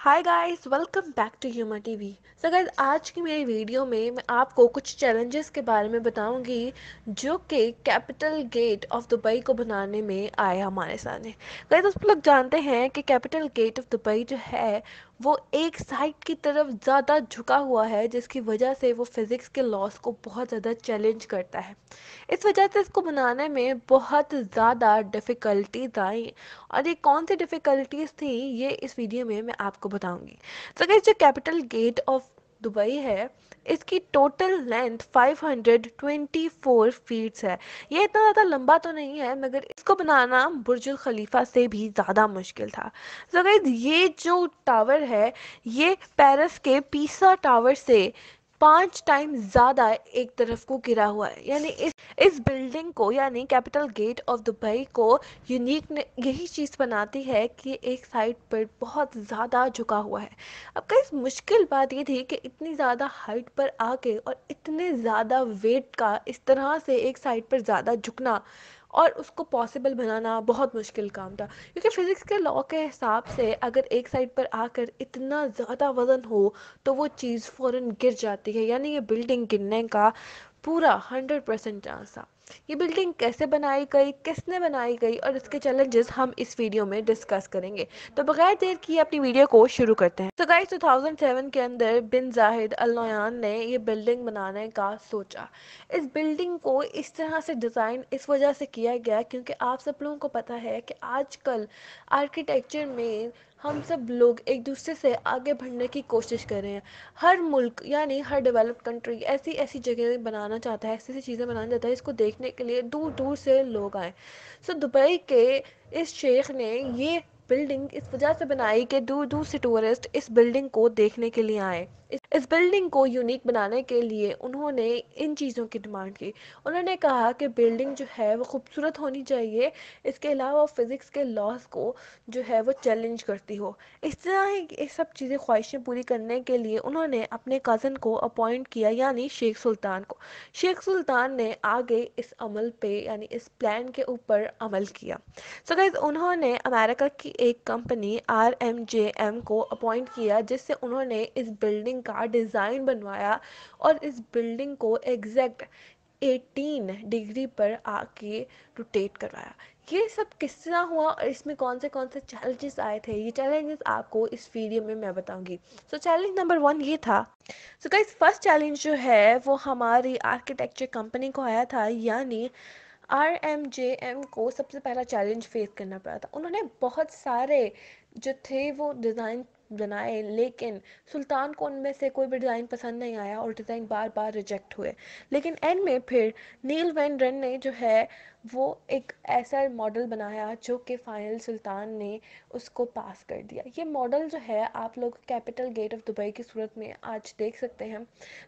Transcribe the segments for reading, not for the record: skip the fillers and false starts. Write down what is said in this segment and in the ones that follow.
Hi guys, welcome back to humour TV. So guys, आज की मेरी वीडियो में मैं आपको कुछ चैलेंजेस के बारे में बताऊंगी जो कि कैपिटल गेट ऑफ दुबई को बनाने में आए हमारे सामने। गाइस, आप लोग जानते हैं कि कैपिटल गेट ऑफ दुबई जो है वो एक साइड की तरफ ज़्यादा झुका हुआ है, जिसकी वजह से वो फिज़िक्स के लॉस को बहुत ज़्यादा चैलेंज करता है। इस वजह से इसको बनाने में बहुत ज़्यादा डिफ़िकल्टीज आई, और ये कौन सी डिफ़िकल्टीज थी ये इस वीडियो में मैं आपको बताऊंगी। तो गाइस, जो कैपिटल गेट ऑफ दुबई है, इसकी टोटल लेंथ 524 फीट्स है। ये इतना ज़्यादा लंबा तो नहीं है, मगर इसको बनाना बुर्ज खलीफा से भी ज़्यादा मुश्किल था। तो गाइस, ये जो टावर है ये पेरिस के पीसा टावर से 5 टाइम ज़्यादा एक तरफ को गिरा हुआ है। यानी इस बिल्डिंग को, यानी कैपिटल गेट ऑफ दुबई को यूनिक यही चीज़ बनाती है कि एक साइड पर बहुत ज़्यादा झुका हुआ है। अब गाइस, मुश्किल बात ये थी कि इतनी ज़्यादा हाइट पर आके और इतने ज़्यादा वेट का इस तरह से एक साइड पर ज़्यादा झुकना और उसको पॉसिबल बनाना बहुत मुश्किल काम था, क्योंकि फिज़िक्स के लॉ के हिसाब से अगर एक साइड पर आकर इतना ज़्यादा वज़न हो तो वो चीज़ फ़ौरन गिर जाती है। यानी ये बिल्डिंग गिरने का पूरा 100% चांस था। ये बिल्डिंग कैसे बनाई गई, किसने बनाई गई, और इसके चैलेंजेस हम इस वीडियो में डिस्कस करेंगे। तो बगैर देर किए अपनी वीडियो को शुरू करते हैं। तो गाइस, 2007 के अंदर बिन जाहिद अल नहयान ने ये बिल्डिंग बनाने का सोचा। इस बिल्डिंग को इस तरह से डिज़ाइन इस वजह से किया गया क्योंकि आप सब लोगों को पता है कि आजकल आर्किटेक्चर में हम सब लोग एक दूसरे से आगे बढ़ने की कोशिश कर रहे हैं। हर मुल्क यानी हर डेवलप्ड कंट्री ऐसी ऐसी जगह बनाना चाहता है, ऐसी ऐसी चीज़ें बनाना चाहता है, इसको देखने के लिए दूर दूर से लोग आए। सो दुबई के इस शेख ने ये बिल्डिंग इस वजह से बनाई कि दूर दूर से टूरिस्ट इस बिल्डिंग को देखने के लिए आए। इस बिल्डिंग को यूनिक बनाने के लिए उन्होंने इन चीज़ों की डिमांड की। उन्होंने कहा कि बिल्डिंग जो है वो खूबसूरत होनी चाहिए, इसके अलावा फिज़िक्स के लॉस को जो है वो चैलेंज करती हो। इस तरह ही ये सब चीज़ें, ख्वाहिशें पूरी करने के लिए उन्होंने अपने कज़न को अपॉइंट किया, यानी शेख सुल्तान को। शेख सुल्तान ने आगे इस अमल पे, यानी इस प्लान के ऊपर अमल किया। सो गाइस, उन्होंने अमेरिका की एक कंपनी RMJM को अपॉइंट किया, जिससे उन्होंने इस बिल्डिंग का डिज़ाइन बनवाया और इस बिल्डिंग को एग्जैक्ट 18 डिग्री पर आके रोटेट करवाया। ये सब किस तरह हुआ और इसमें कौन से चैलेंजेस आए थे, ये चैलेंजेस आपको इस वीडियो में मैं बताऊंगी। सो चैलेंज नंबर 1 ये था। सो गाइस, फर्स्ट चैलेंज जो है वो हमारी आर्किटेक्चर कंपनी को आया था, यानी RMJM को सबसे पहला चैलेंज फेस करना पड़ा था। उन्होंने बहुत सारे जो थे वो डिज़ाइन बनाए, लेकिन सुल्तान को उनमें से कोई भी डिज़ाइन पसंद नहीं आया और डिज़ाइन बार बार रिजेक्ट हुए। लेकिन एंड में फिर नील वैन रन ने जो है वो एक ऐसा मॉडल बनाया जो कि फाइनल सुल्तान ने उसको पास कर दिया। ये मॉडल जो है आप लोग कैपिटल गेट ऑफ दुबई की सूरत में आज देख सकते हैं।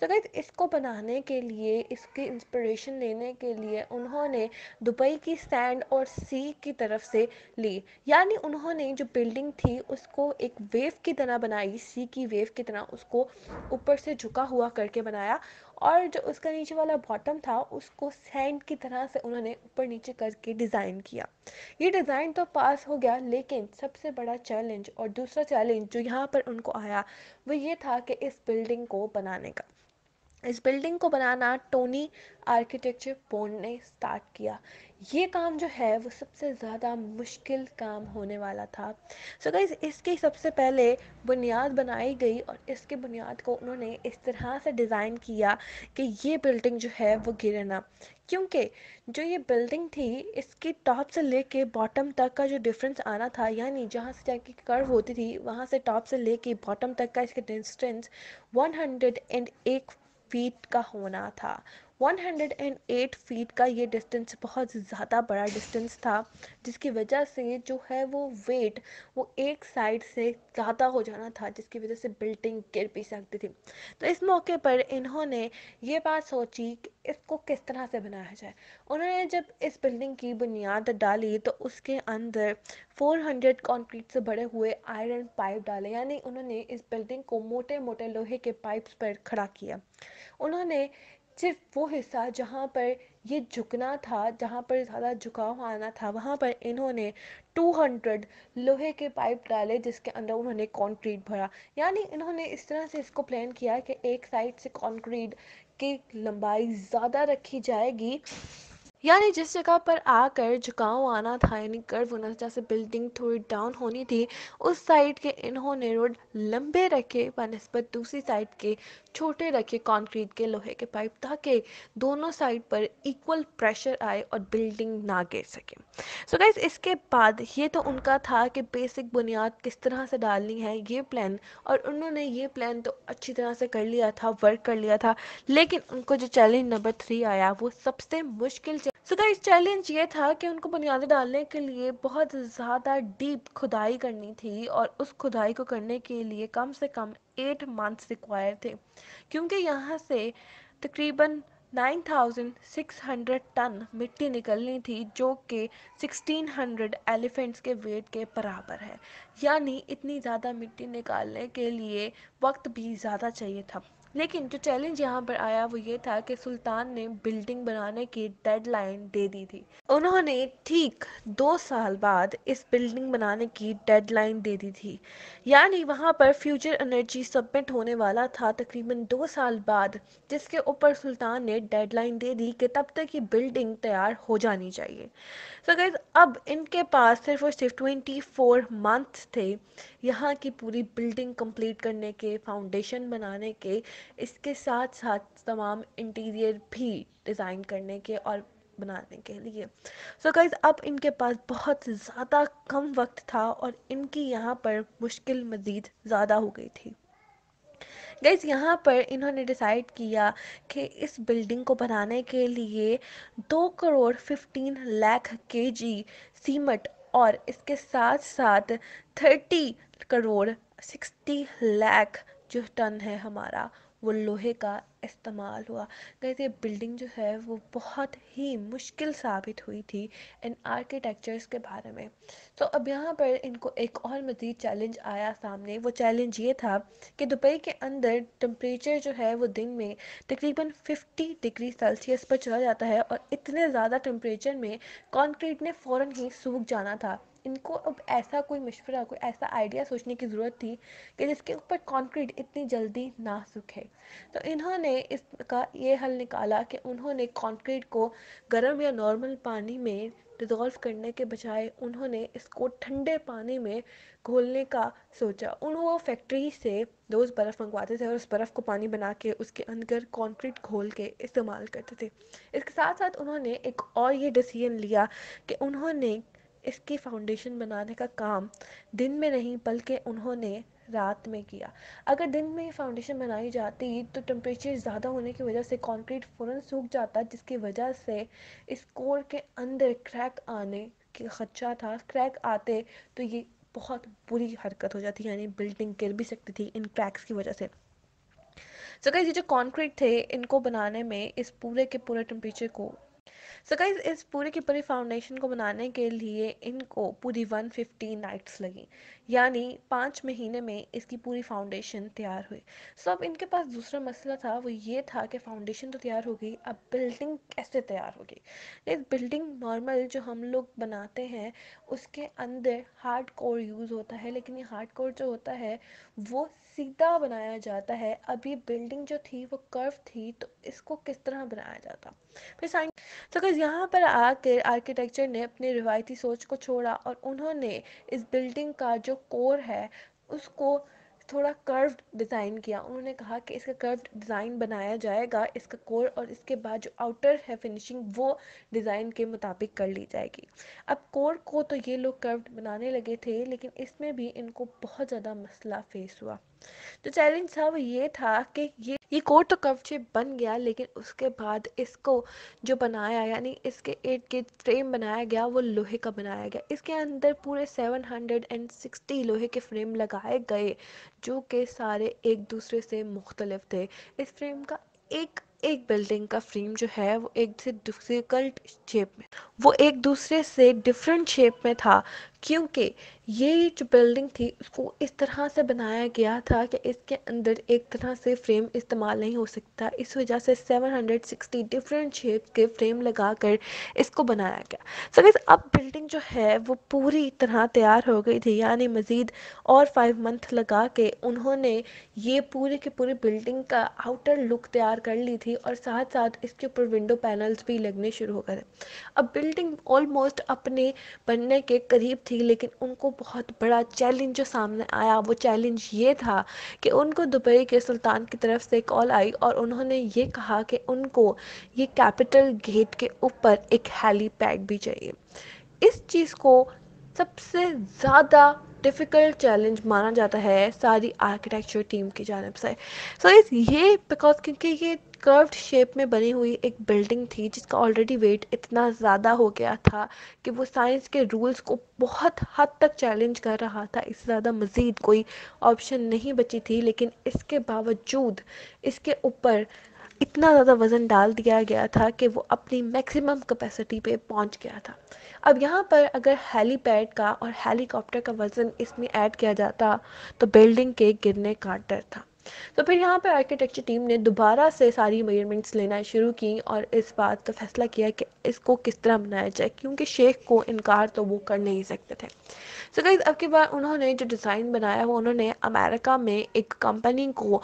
तो गाइस, इसको बनाने के लिए, इसकी इंस्पिरेशन लेने के लिए उन्होंने दुबई की सैंड और सी की तरफ से ली। यानी उन्होंने जो बिल्डिंग थी उसको एक वेव की तरह बनाई, सी की वेव की तरह उसको ऊपर से झुका हुआ करके बनाया, और जो उसका नीचे वाला बॉटम था उसको सैंड की तरह से उन्होंने ऊपर नीचे करके डिज़ाइन किया। ये डिज़ाइन तो पास हो गया, लेकिन सबसे बड़ा चैलेंज और दूसरा चैलेंज जो यहाँ पर उनको आया वो ये था कि इस बिल्डिंग को बनाने का, इस बिल्डिंग को बनाना टोनी आर्किटेक्चर बोर्ड ने स्टार्ट किया। ये काम जो है वो सबसे ज़्यादा मुश्किल काम होने वाला था। सो गाइस, इसकी सबसे पहले बुनियाद बनाई गई और इसके बुनियाद को उन्होंने इस तरह से डिज़ाइन किया कि ये बिल्डिंग जो है वो गिरे ना। क्योंकि जो ये बिल्डिंग थी इसकी टॉप से लेके बॉटम तक का जो डिफरेंस आना था, यानी जहाँ से जाके कर्व होती थी वहाँ से टॉप से लेके बॉटम तक का इसका डिस्टेंस 108 फीट का होना था। 108 फीट का ये डिस्टेंस बहुत ज़्यादा बड़ा डिस्टेंस था, जिसकी वजह से जो है वो वेट वो एक साइड से ज़्यादा हो जाना था, जिसकी वजह से बिल्डिंग गिर भी सकती थी। तो इस मौके पर इन्होंने ये बात सोची कि इसको किस तरह से बनाया जाए। उन्होंने जब इस बिल्डिंग की बुनियाद डाली तो उसके अंदर 400 कंक्रीट से भरे हुए आयरन पाइप डाले, यानी उन्होंने इस बिल्डिंग को मोटे मोटे लोहे के पाइप्स पर खड़ा किया। उन्होंने सिर्फ वो हिस्सा जहाँ पर ये झुकना था, जहाँ पर ज़्यादा झुकाव आना था, वहाँ पर इन्होंने 200 लोहे के पाइप डाले जिसके अंदर उन्होंने कंक्रीट भरा। यानी इन्होंने इस तरह से इसको प्लान किया कि एक साइड से कंक्रीट की लंबाई ज़्यादा रखी जाएगी, यानी जिस जगह पर आकर झुकाव आना था, यानी कर्व होना था, जैसे बिल्डिंग थोड़ी डाउन होनी थी, उस साइड के इन्होंने रोड लंबे रखे बनस्बत दूसरी साइड के छोटे रखे कंक्रीट के लोहे के पाइप, ताकि दोनों साइड पर इक्वल प्रेशर आए और बिल्डिंग ना गिर सके। सो गाइस, इसके बाद ये तो उनका था कि बेसिक बुनियाद किस तरह से डालनी है ये प्लान, और उन्होंने ये प्लान तो अच्छी तरह से कर लिया था, वर्क कर लिया था। लेकिन उनको जो चैलेंज नंबर 3 आया वो सबसे मुश्किल। सो गाइस, चैलेंज ये था कि उनको बुनियादें डालने के लिए बहुत ज़्यादा डीप खुदाई करनी थी, और उस खुदाई को करने के लिए कम से कम 8 मंथ्स रिक्वायर थे, क्योंकि यहाँ से तकरीबन 9,600 टन मिट्टी निकलनी थी, जो कि 1600 एलिफेंट्स के वेट के बराबर है। यानी इतनी ज़्यादा मिट्टी निकालने के लिए वक्त भी ज़्यादा चाहिए था। लेकिन जो चैलेंज यहाँ पर आया वो ये था कि सुल्तान ने बिल्डिंग बनाने की डेडलाइन दे दी थी। उन्होंने ठीक 2 साल बाद इस बिल्डिंग बनाने की डेडलाइन दे दी थी। यानी वहाँ पर फ्यूचर एनर्जी सबमिट होने वाला था तकरीबन 2 साल बाद, जिसके ऊपर सुल्तान ने डेडलाइन दे दी कि तब तक ये बिल्डिंग तैयार हो जानी चाहिए। सो गाइज, अब इनके पास सिर्फ और सिर्फ 24 मंथ्स थे यहाँ की पूरी बिल्डिंग कंप्लीट करने के, फाउंडेशन बनाने के, इसके साथ साथ तमाम इंटीरियर भी डिज़ाइन करने के और बनाने के लिए। सो गाइज, अब इनके पास बहुत ज़्यादा कम वक्त था और इनकी यहाँ पर मुश्किल मज़ीद ज़्यादा हो गई थी। गाइज, यहाँ पर इन्होंने डिसाइड किया कि इस बिल्डिंग को बनाने के लिए 2,15,00,000 kg सीमेंट और इसके साथ साथ 30,60,00,000 जो टन है हमारा वो लोहे का इस्तेमाल हुआ। गाइस, ये बिल्डिंग जो है वो बहुत ही मुश्किल साबित हुई थी इन आर्किटेक्चर्स के बारे में। तो अब यहाँ पर इनको एक और मज़ीद चैलेंज आया सामने। वो चैलेंज ये था कि दुबई के अंदर टेम्परेचर जो है वो दिन में तकरीबन 50 डिग्री सेल्सियस पर चला जाता है, और इतने ज़्यादा टेम्परेचर में कंक्रीट ने फ़ौरन ही सूख जाना था। इनको अब ऐसा कोई मशवरा, कोई ऐसा आइडिया सोचने की ज़रूरत थी कि जिसके ऊपर कंक्रीट इतनी जल्दी ना सूखे। तो इन्होंने इसका ये हल निकाला कि उन्होंने कंक्रीट को गर्म या नॉर्मल पानी में डिज़ोल्व करने के बजाय उन्होंने इसको ठंडे पानी में घोलने का सोचा। वो फैक्ट्री से रोज़ बर्फ़ मंगवाते थे और उस बर्फ़ को पानी बना के उसके अंदर कंक्रीट घोल के इस्तेमाल करते थे। इसके साथ साथ उन्होंने एक और ये डिसीजन लिया कि उन्होंने इसकी फाउंडेशन बनाने का काम दिन में नहीं बल्कि उन्होंने रात में किया। अगर दिन में फाउंडेशन बनाई जाती तो टेम्परेचर ज़्यादा होने की वजह से कंक्रीट फ़ौरन सूख जाता, जिसकी वजह से इस कोर के अंदर क्रैक आने की खदशा था। क्रैक आते तो ये बहुत बुरी हरकत हो जाती, यानी बिल्डिंग गिर भी सकती थी इन क्रैक्स की वजह से। सो गाइस, ये जो कंक्रीट थे इनको बनाने में इस पूरे के पूरे टेम्परेचर को सो गाइस, इस पूरे की पूरी फाउंडेशन को बनाने के लिए इनको पूरी 150 नाइट्स लगी, यानी 5 महीने में इसकी पूरी फाउंडेशन तैयार हुई। सो अब इनके पास दूसरा मसला था, वो ये था कि फाउंडेशन तो तैयार हो गई, अब बिल्डिंग कैसे तैयार होगी। इस बिल्डिंग नॉर्मल जो हम लोग बनाते हैं उसके अंदर हार्ड कोर यूज़ होता है, लेकिन ये हार्ड कोर जो होता है वो सीधा बनाया जाता है। अब ये बिल्डिंग जो थी वो कर्व थी, तो इसको किस तरह बनाया जाता। फिर तो गाइस, यहाँ पर आकर आर्किटेक्चर ने अपनी रिवायती सोच को छोड़ा और उन्होंने इस बिल्डिंग का जो कोर है उसको थोड़ा कर्व्ड डिज़ाइन किया। उन्होंने कहा कि इसका कर्व्ड डिज़ाइन बनाया जाएगा, इसका कोर और इसके बाद जो आउटर है फिनिशिंग वो डिज़ाइन के मुताबिक कर ली जाएगी। अब कोर को तो ये लोग कर्व्ड बनाने लगे थे, लेकिन इसमें भी इनको बहुत ज़्यादा मसला फेस हुआ। जो चैलेंज था वो ये था कि ये कोड तो कर्व शेप बन गया, लेकिन उसके बाद इसको जो बनाया, यानी इसके 8 के फ्रेम बनाया गया वो लोहे का बनाया गया। इसके अंदर पूरे 760 लोहे के फ्रेम लगाए गए, जो कि सारे एक दूसरे से मुख्तलिफ थे। इस फ्रेम का एक एक बिल्डिंग का फ्रेम जो है वो एक से डिफिकल्ट शेप में, वो एक दूसरे से डिफरेंट शेप में था, क्योंकि ये जो बिल्डिंग थी उसको इस तरह से बनाया गया था कि इसके अंदर एक तरह से फ्रेम इस्तेमाल नहीं हो सकता, इस वजह से 760 डिफरेंट शेप्स के फ्रेम लगाकर इसको बनाया गया। सो गाइस अब बिल्डिंग जो है वो पूरी तरह तैयार हो गई थी, यानी मज़ीद और 5 मंथ लगा के उन्होंने ये पूरी की पूरी बिल्डिंग का आउटर लुक तैयार कर ली थी और साथ साथ इसके ऊपर विंडो पैनल्स भी लगने शुरू हो गए। अब बिल्डिंग ऑलमोस्ट अपने बनने के करीब थी, लेकिन उनको बहुत बड़ा चैलेंज जो सामने आया वो चैलेंज ये था कि उनको दुबई के सुल्तान की तरफ से कॉल आई और उन्होंने ये कहा कि उनको ये कैपिटल गेट के ऊपर एक हेलीपैड भी चाहिए। इस चीज़ को सबसे ज़्यादा डिफ़िकल्ट चैलेंज माना जाता है सारी आर्किटेक्चर टीम की जानिब से। सो इस ये बिकॉज क्योंकि ये कर्व्ड शेप में बनी हुई एक बिल्डिंग थी जिसका ऑलरेडी वेट इतना ज़्यादा हो गया था कि वो साइंस के रूल्स को बहुत हद तक चैलेंज कर रहा था। इससे ज़्यादा मज़ीद कोई ऑप्शन नहीं बची थी, लेकिन इसके बावजूद इसके ऊपर इतना ज़्यादा वज़न डाल दिया गया था कि वो अपनी मैक्सिमम कैपेसिटी पे पहुंच गया था। अब यहाँ पर अगर हेलीपैड का और हेलीकॉप्टर का वज़न इसमें ऐड किया जाता तो बिल्डिंग के गिरने का डर था। तो फिर यहाँ पर आर्किटेक्चर टीम ने दोबारा से सारी मेजरमेंट्स लेना शुरू की और इस बात का फैसला किया कि इसको किस तरह बनाया जाए, क्योंकि शेख को इनकार तो वो कर नहीं सकते थे। सो गाइस अब के बाद उन्होंने जो डिज़ाइन बनाया वो उन्होंने अमेरिका में एक कंपनी को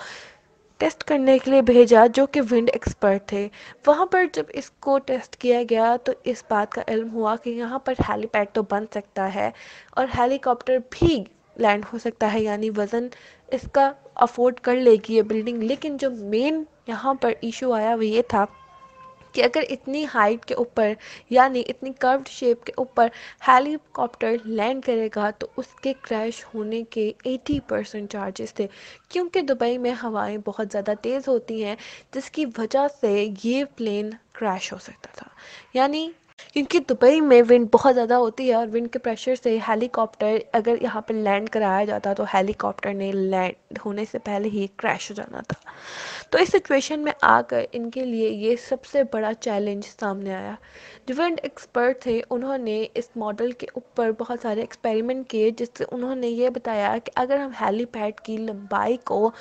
टेस्ट करने के लिए भेजा जो कि विंड एक्सपर्ट थे। वहाँ पर जब इसको टेस्ट किया गया तो इस बात का इल्म हुआ कि यहाँ पर हेलीपैड तो बन सकता है और हेलीकॉप्टर भी लैंड हो सकता है, यानी वज़न इसका अफोर्ड कर लेगी ये बिल्डिंग। लेकिन जो मेन यहाँ पर इशू आया वो ये था कि अगर इतनी हाइट के ऊपर यानी इतनी कर्व्ड शेप के ऊपर हेलीकॉप्टर लैंड करेगा तो उसके क्रैश होने के 80% चार्जेस थे, क्योंकि दुबई में हवाएं बहुत ज़्यादा तेज़ होती हैं जिसकी वजह से ये प्लेन क्रैश हो सकता था। यानी क्योंकि दुबई में विंड बहुत ज़्यादा होती है और विंड के प्रेशर से हेलीकॉप्टर अगर यहाँ पर लैंड कराया जाता तो हेलीकॉप्टर ने लैंड होने से पहले ही क्रैश हो जाना था। तो इस सिचुएशन में आकर इनके लिए ये सबसे बड़ा चैलेंज सामने आया। जो विंड एक्सपर्ट थे उन्होंने इस मॉडल के ऊपर बहुत सारे एक्सपेरिमेंट किए जिससे उन्होंने ये बताया कि अगर हम हेलीपैड की लंबाई को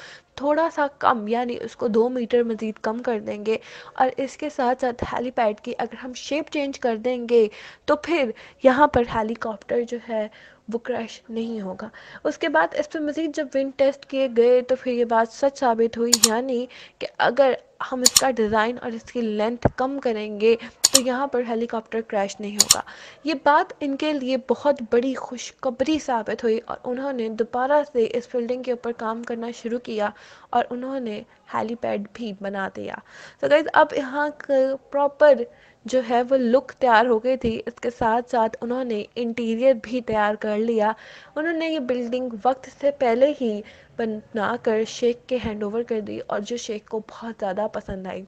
थोड़ा सा कम यानी उसको 2 मीटर मज़ीद कम कर देंगे और इसके साथ साथ हेलीपैड की अगर हम शेप चेंज कर देंगे तो फिर यहाँ पर हेलीकॉप्टर जो है वो क्रैश नहीं होगा। उसके बाद इस पर मज़ीद जब विंड टेस्ट किए गए तो फिर ये बात सच साबित हुई, यानी कि अगर हम इसका डिज़ाइन और इसकी लेंथ कम करेंगे तो यहाँ पर हेलीकॉप्टर क्रैश नहीं होगा। ये बात इनके लिए बहुत बड़ी खुशखबरी साबित हुई और उन्होंने दोबारा से इस बिल्डिंग के ऊपर काम करना शुरू किया और उन्होंने हेलीपैड भी बना दिया। तो गाइस अब यहाँ का प्रॉपर जो है वो लुक तैयार हो गई थी, इसके साथ साथ उन्होंने इंटीरियर भी तैयार कर लिया। उन्होंने ये बिल्डिंग वक्त से पहले ही बनाकर शेख के हैंड ओवर कर दी और जो शेख को बहुत ज़्यादा पसंद आई।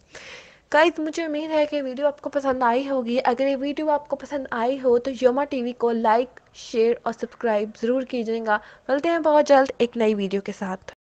गाइस मुझे उम्मीद है कि वीडियो आपको पसंद आई होगी। अगर ये वीडियो आपको पसंद आई हो तो योमा टीवी को लाइक शेयर और सब्सक्राइब ज़रूर कीजिएगा। मिलते हैं बहुत जल्द एक नई वीडियो के साथ।